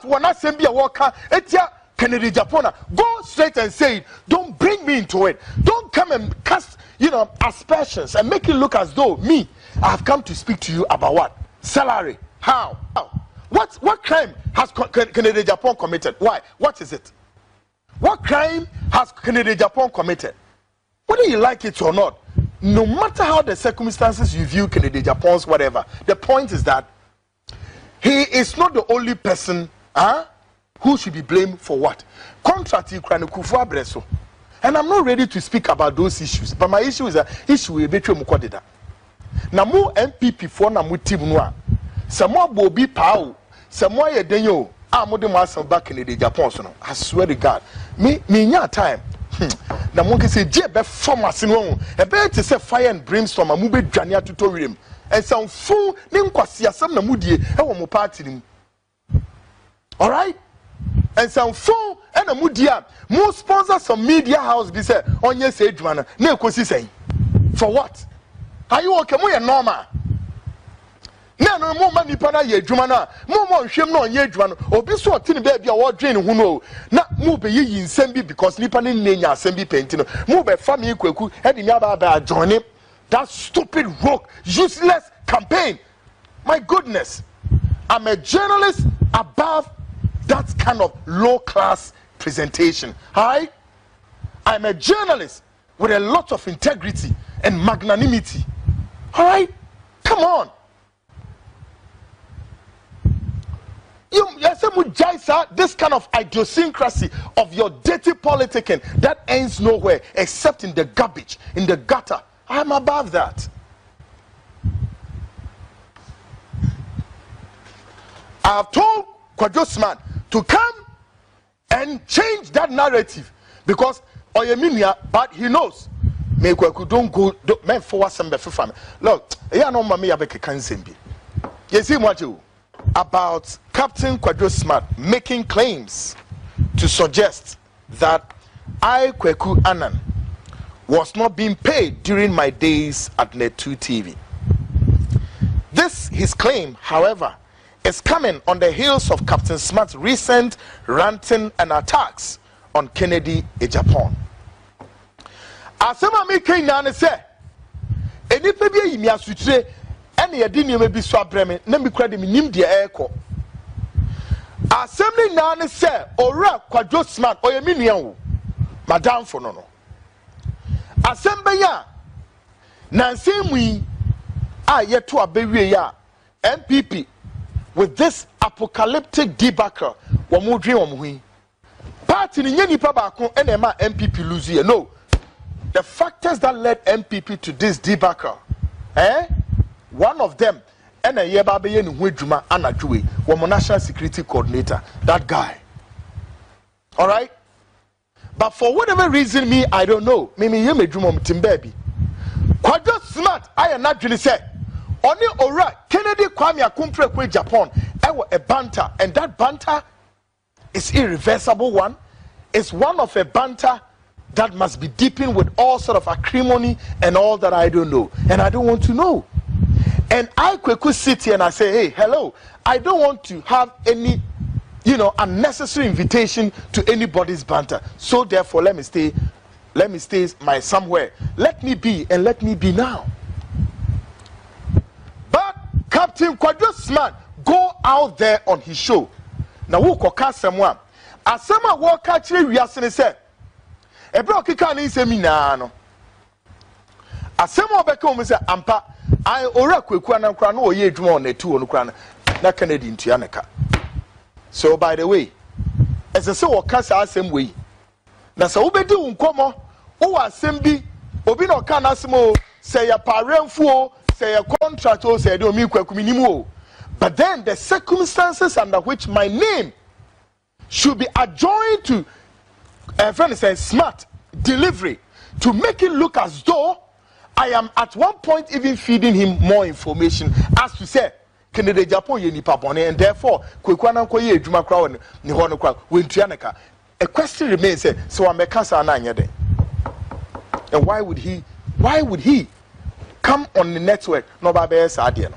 Smart will not send me a walker. Etia Kennedy Japona. Go straight and say it. Don't bring me into it. Don't come and cast, aspersions and make it look as though me, I have come to speak to you about what? Salary. How? What crime has Kennedy Agyapong committed? Why? What is it? What crime has Kennedy Agyapong committed? Whether you like it or not, no matter how the circumstances you view Kennedy Agyapong's whatever, the point is that he is not the only person who should be blamed for what? Contract Kufu Abreso. And I'm not ready to speak about those issues. But my issue is that issue will be true. Na mu MPP for na mu team no a samo bobi pao samo ye denyo a mo de mo asan back in the Japan so no I swear to God me nya time na mo ke say je be form ase no e be te say fire and brimstone a mu be dwane atoto wirem and some fu ne nkwase asam na mu die e wo mo party nim. All right, and some fu e na mu die a mo sponsor some media house be say onye say adwuma na ekosi say for what? Are you okay? Mo normal. No more money para ye jumana. More shame no ye juano. Obi so tin baby a drain who know. Na mo be ye insembi because nipa ni nenya asembi pentino. Mo be family Kwaku head in yaba join him. That stupid rogue, useless campaign. My goodness. I'm a journalist above that kind of low class presentation. Hi? I'm a journalist with a lot of integrity and magnanimity. All right, come on. This kind of idiosyncrasy of your dirty politicking that ends nowhere except in the garbage, in the gutter. I'm above that. I have told Kwaku Smart to come and change that narrative because Oyeminia, but he knows. Make Kwaku don't go men for some family. Look, yeah, no mama yabeke kansembi. You see what you about Captain Kwaku Smart making claims to suggest that I Kwaku Annan was not being paid during my days at Net2 TV. This his claim, however, is coming on the heels of Captain Smart's recent ranting and attacks on Kennedy Agyapong. Asema me kan na say enipa bi yimi asutre ene ye de niam bi so abreme na mi kura de nim de eko asem na say ora Kwaku Smart oye mi nua wo madam fo no asem benya na nsemu yi a yeto abewie ya MPP with this apocalyptic debacle wo mo dwen wo mo hu party ni nya nipa ba ko ene ma MPP lose here. No, the factors that led MPP to this debacle, one of them, and a year baby in Wijuma Anajue, was national security coordinator, that guy. All right, but for whatever reason, I don't know. Maybe you may dream of Timbaby. Kwaku Smart, I am not really say. Only ora Kennedy Kwame Akumpre kwe Japan. I was a banter, and that banter is irreversible one. It's one of a banter that must be deepened with all sort of acrimony and all that I don't know. And I don't want to know. And I Kwaku sit here and I say, hey, hello, I don't want to have any, unnecessary invitation to anybody's banter. So therefore, let me stay my somewhere. Let me be and let me be now. But Captain Kwaku Smart go out there on his show. Now who koka someone? As someone walk actually we are saying, ebro kika ni se mi na no asemo obeka o me se ampa I ora Kwaku Anan kra no oye adwuma on Net2 no kra na Kennedy ntua neka. So by the way, as I say woka sa asem we na sa obedi unkomo wo asem bi obi na oka na asem o say ya paremfu o say ya contract o say de omi Kwaku minimu o, but then the circumstances under which my name should be adjoined to friend says Smart delivery to make it look as though I am at one point even feeding him more information as to say Kennedy Agyapong ye nipa bone and therefore Kwaku Anan ko ye adwuma kra won ni ho no kra wentua neka. A question remains, so I'm a cancer na anyade. And why would he come on the network no ba be sa de no?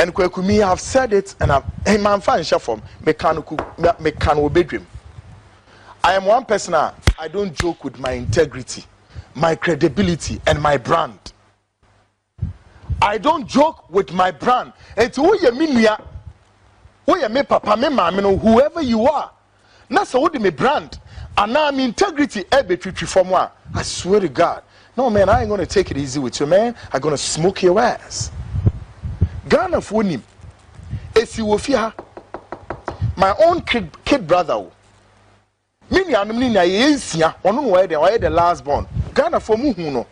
And Kwaku, me have said it, and I'm fine from mechanical bedroom. I am one person. I don't joke with my integrity, my credibility, and my brand. I don't joke with my brand. It's who you mean, who you me papa, me mama, whoever you are. That's what me brand. And now I'm integrity. I swear to God. No, man, I ain't gonna take it easy with you, man. I'm gonna smoke your ass. Ghana for him. If you will fear my own kid brother. Mini anumni yesia onu where the last born. Ghana for muhuno.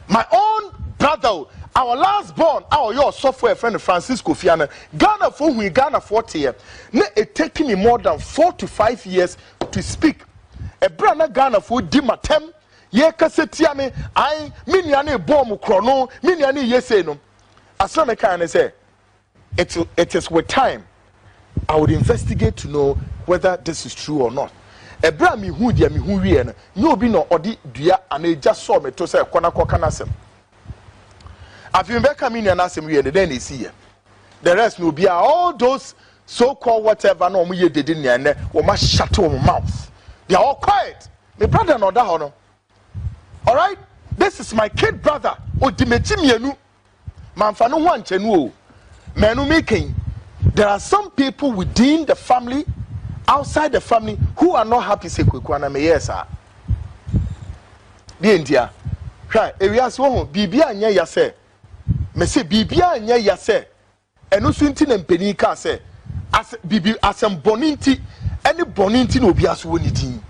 My own brother, our last born, your software friend Francisco Fiana. Ghana for who Ghana 40 years. It taking me more than 4 to 5 years to speak. A brother Ghana for dimatem. Ye kasetiame I mini ane bomb chrono mini ane yeseno. As long as I can say, it is with time. I would investigate to know whether this is true or not. Ebra mi hu dia mi hu wie no no bi no odi dua and just saw me to say kwana koka nasem. Afi mbeka mi na nasem wie no then e see here. The rest will be all those so-called whatever no mo ye dede ne ne wo ma shut your mouth. They are all quiet. My brother no da ho no. All right? This is my kid brother. Odimechi mienu. Manfa no ho anchenu o. Menu making. There are some people within the family, outside the family, who are not happy. Say Kwaku me yes sir. Be India. Right? Areas wo bibia anya ya say. Me say bibia anya ya say. Eno so nti na mpani ka say as bibi asem boninti any boninti na obi aso woni din.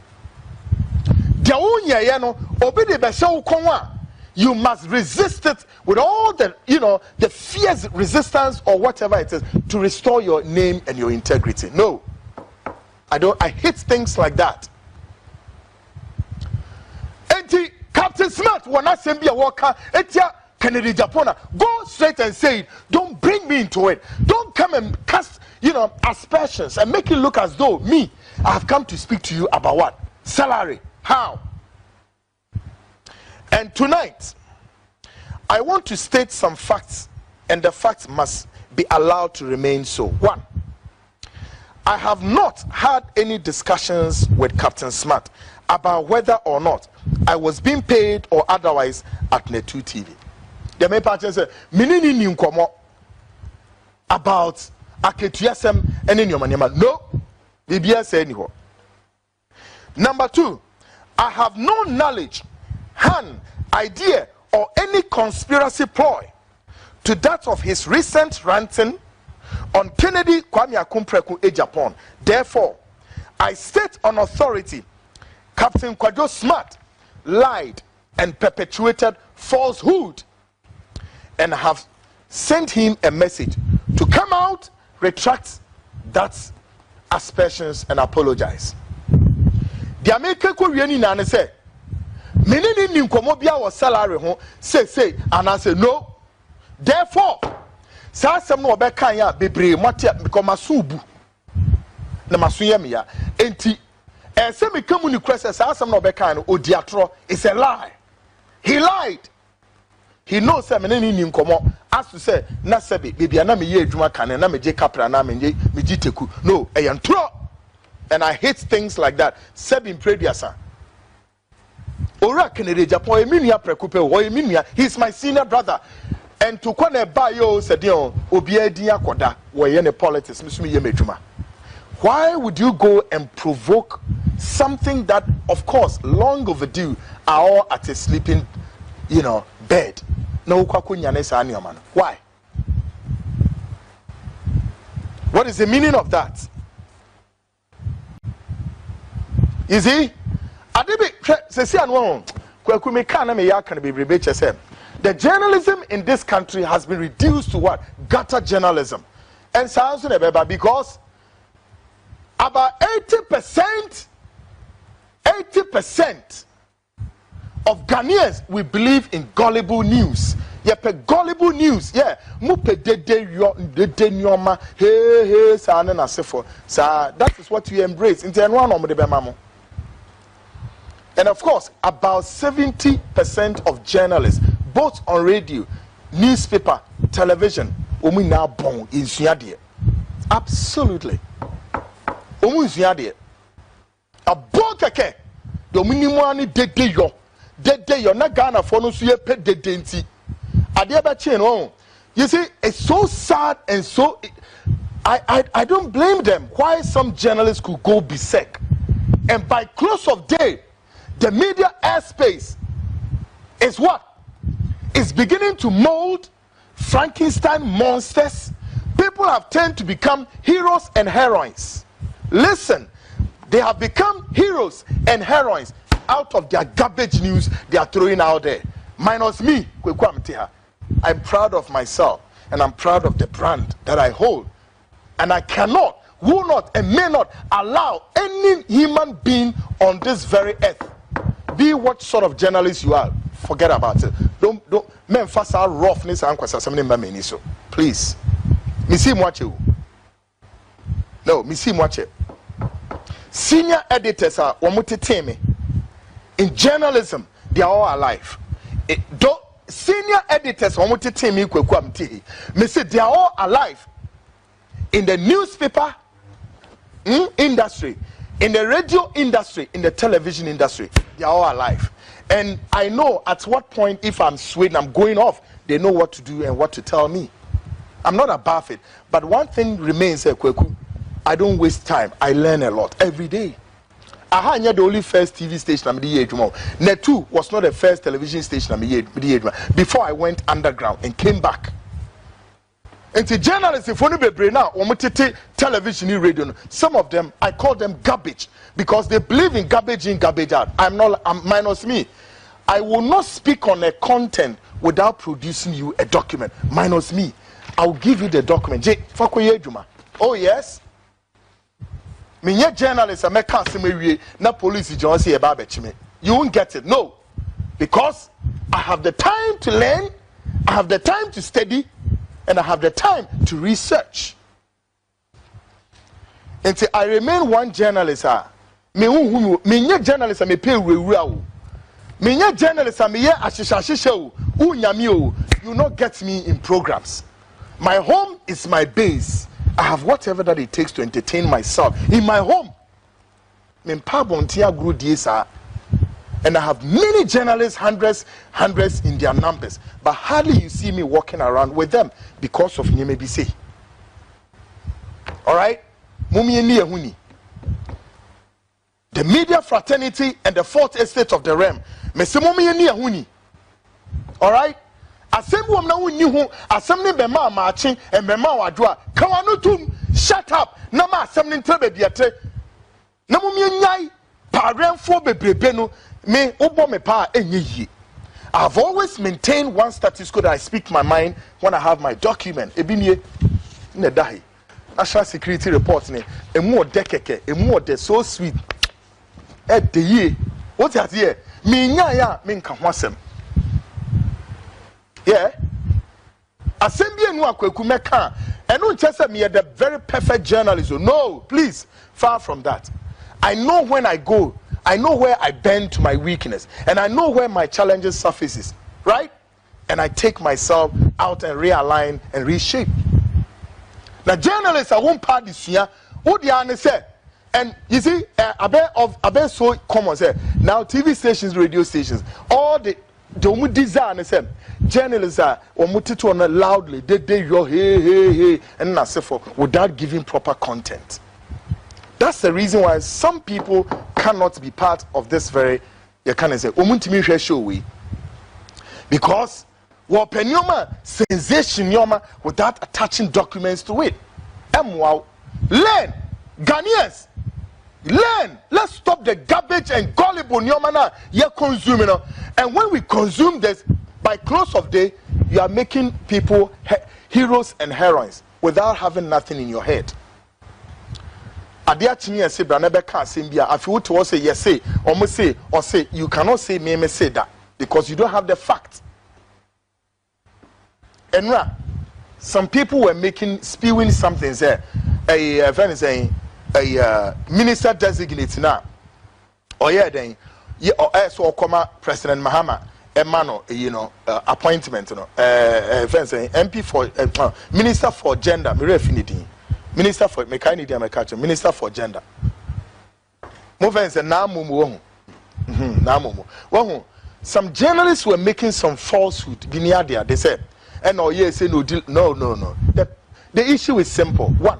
Dia wonya ye no obi de be hye wo kon a you must resist it with all the, the fierce resistance or whatever it is to restore your name and your integrity. No, I hate things like that. Enti Captain Smart wanna send me a worker. Etia Kennedy Japona, go straight and say it. Don't bring me into it. Don't come and cast, aspersions and make it look as though me, I have come to speak to you about what? Salary. How? And tonight, I want to state some facts, and the facts must be allowed to remain so. 1, I have not had any discussions with Captain Smart about whether or not I was being paid or otherwise at Net2 TV. The main part say, "Minini ni nkomo about aketuyasem ene nyoma." No, BBS say anyhow. Number 2, I have no knowledge, idea, or any conspiracy ploy to that of his recent ranting on Kennedy Kwame Akumpreku Agyapong. Therefore, I state on authority, Captain Kwaku Smart lied and perpetuated falsehood, and have sent him a message to come out, retract that aspersions, and apologize. The American Korean nane say, "Menini ni nkomo bia wo salary ho say and I say no. Therefore, sa asem no obekan ya bebre mote because masubu na masuye me ya enti se me kamu ni kwese sa asem no obekan no odiatro is a lie. He lied. He knows say menini ni nkomo as to say na sebe bibia na me ye adwuma kan na me je kapra na me je teku. No, e yantro. And I hate things like that. Sebin Prediasa. Ora Kennedy Agyapong eminia prekupe o eminia. He's my senior brother. And to kwane ba yo said yo obi adin akoda wo ye ne politics misumi ye medwuma. Why would you go and provoke something that of course long overdue are all at a sleeping bed? No Kwaku nyane sa anioma. Why? What is the meaning of that? You see, the journalism in this country has been reduced to what? Gutter journalism. And sounds because about 80% of Ghanaians we believe in gullible news. Gullible news. Yeah. That is what we embrace. And of course, about 70% of journalists, both on radio, newspaper, television, omu na bon insua de. Absolutely. Omu insua de. A bon keke. The omu ani dede yo na Ghana for no so ye pe dede nti. Ade ba che no. You see, it's so sad and so I don't blame them why some journalists could go berserk. And by close of day, the media airspace is what? It's beginning to mold Frankenstein monsters. People have turned to become heroes and heroines. Listen, they have become heroes and heroines out of their garbage news they are throwing out there. Minus me, Kwaku Amteha. I'm proud of myself and I'm proud of the brand that I hold. And I cannot, will not, and may not allow any human being on this very earth, be what sort of journalist you are, forget about it. Don't, men fast our roughness and something so. Please. Me see watch you. No, me see watch it. Senior editors are me. In journalism, they are all alive. Senior editors me say they are all alive. In the newspaper industry, in the radio industry, in the television industry, they are all alive. And I know at what point, if I'm swayed, I'm going off, they know what to do and what to tell me. I'm not above it. But one thing remains, Kwaku, I don't waste time. I learn a lot every day. Aha, the only first TV station I'm the Netu was not the first television station I'm the before I went underground and came back. And the journalists, if only be now, television and radio, some of them, I call them garbage because they believe in garbage in, garbage out. I'm minus me. I will not speak on a content without producing you a document. Minus me. I'll give you the document. Oh, yes. Me journalists, I can't na police just say about me. You won't get it. No. Because I have the time to learn, I have the time to study, and I have the time to research. And I remain one journalist. Me journalist me pay me journalist me you not get me in programs. My home is my base. I have whatever that it takes to entertain myself in my home. And I have many journalists, hundreds in their numbers, but hardly you see me walking around with them because of Nyemebise. All right, the media fraternity and the fourth estate of the realm. All right. Assembly of now knew assembly bema marching and bema wadua. Kawanutum, shut up. Nama assembly trebediate. Namumianyai, parent for bebrebeno, me obo me pa enye. I've always maintained one status quo that I speak my mind when I have my document. Ebinye nedahi. National security reports ne emu dekeke, emu de so sweet. De ye. What is here? Me nya ya me nka hwasem. Yeah. Assembly and Kwaku meka. And don't just say me the very perfect journalist. No, please, far from that. I know when I go, I know where I bend to my weakness, and I know where my challenges surfaces, right? And I take myself out and realign and reshape. Now, journalists are one part this year. What the say? And you see, abe so common say now TV stations, radio stations, all the design is journalists are on loudly they yo hey and not for without giving proper content. That's the reason why some people cannot be part of this very you can say show we because what penyoma sensation yoma without attaching documents to it. Learn Ghanaians. Learn. Let's stop the garbage and gullible nyomana you're consuming. And when we consume this, by close of day, you are making people heroes and heroines without having nothing in your head. Adia chini say branebe can simbia. If you to say yes say or say you cannot say me say that because you don't have the fact. And some people were spewing something there. A friend is saying a minister designate now. Or yeah then. Or so President Mahama Emano, appointment, MP for Minister for Gender, Refuting, Minister for Mechanical Agriculture, Minister for Gender. Movements and now mumu. Some journalists were making some falsehood. They said, and no, yes, no. The issue is simple. One,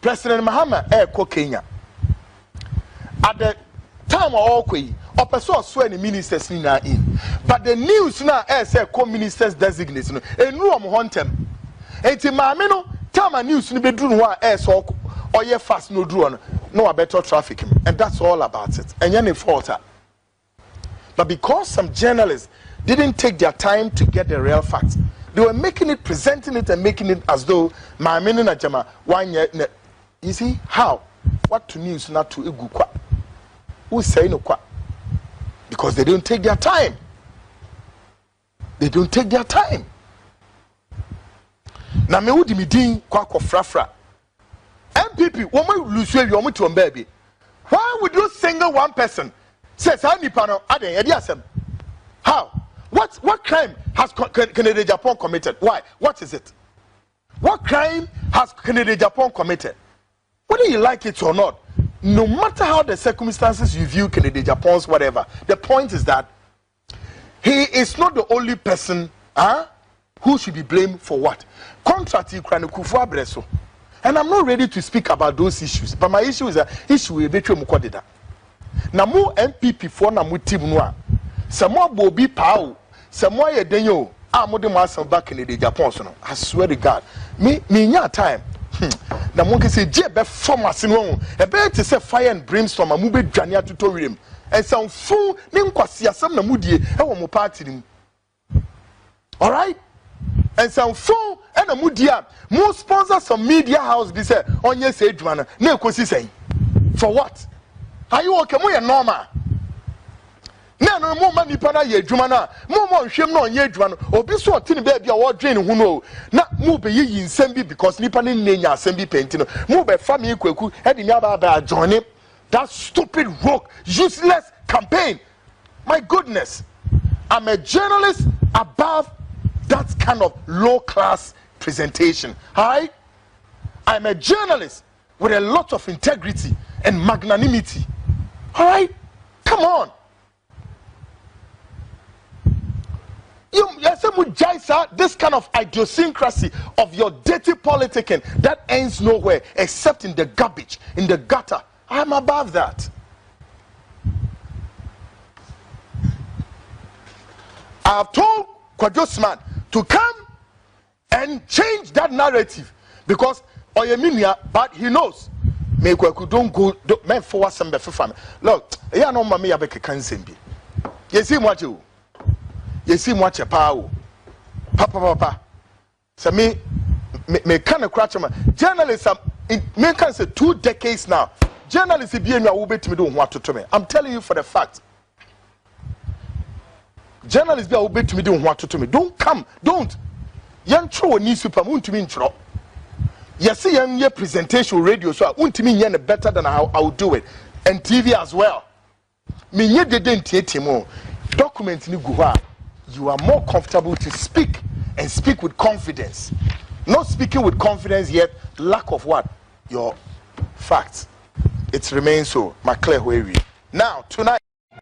President Mahama Kenya. At the time of Okwe, swear ministers in. But the news now say co-ministers designate. And no am them. And to Mamino, time news ni bedroom wa so or ye fast no drone. No, I better traffic him. And that's all about it. And you're fault. But because some journalists didn't take their time to get the real facts, they were making it, presenting it, and making it as though my meaning Jama 1 year. You see how? What to news not to Igukwa? Who say no kwa? Because they don't take their time. They don't take their time. Na me wudi midin Kwaku frafra. MPP, woman lose you to baby. Why would you single one person? Says how? What crime has Agyapong committed? Why? What is it? What crime has Agyapong committed? Whether you like it or not, no matter how the circumstances you view Agyapong's whatever, the point is that he is not the only person who should be blamed for what? Contract Breso. And I'm not ready to speak about those issues. But my issue is that issue will be true. Na mu MPP for na mu team no a samo bobi pao samo ye denyo a mo de mo asan back in the Japan so no I swear to God me nya time na mo ke say je be form ase no e be te say fire and brimstone mu be dwane atoto wirem and some fool ne nkwase asam na mu die e wo mo party nim. All right, and some fool and a mu die mo sponsor some media house be say onye say dwane na ekosi say for what? Are you okay? Mo normal. No more money para ye dwuma na. Mo nhwem na onye dwuma no. Obi so otini be bia wo dwen hu no. Na mo be yi nsem bi because nipa ne nya asem bi penti no. Mo be fa me Kwaku e de me aba join him. That stupid rogue useless campaign. My goodness. I'm a journalist above that kind of low class presentation. Hi? I'm a journalist with a lot of integrity and magnanimity. All right, come on. This kind of idiosyncrasy of your dirty politicking that ends nowhere except in the garbage, in the gutter. I'm above that. I've told Kwaku to come and change that narrative because Oyeminia, but he knows. Me Kwaku don't go men for some be family. Look, ya no mama ya be kekan bi. You see what you? You see what your power? Papa. So me kind of crash man. Journalists me can say 2 decades now. Journalists be na wo betimi do what to me. I'm telling you for the fact. Journalists be wo betimi do what to me. Don't come. Don't. Yan throw ni super moon to me intro. Yes, your presentation radio, so I won't mean better than how I will do it. And TV as well. Me didn't more. Document ni guha. You are more comfortable to speak and speak with confidence. Not speaking with confidence yet, lack of what? Your facts. It remains so. My clear way. Now, tonight.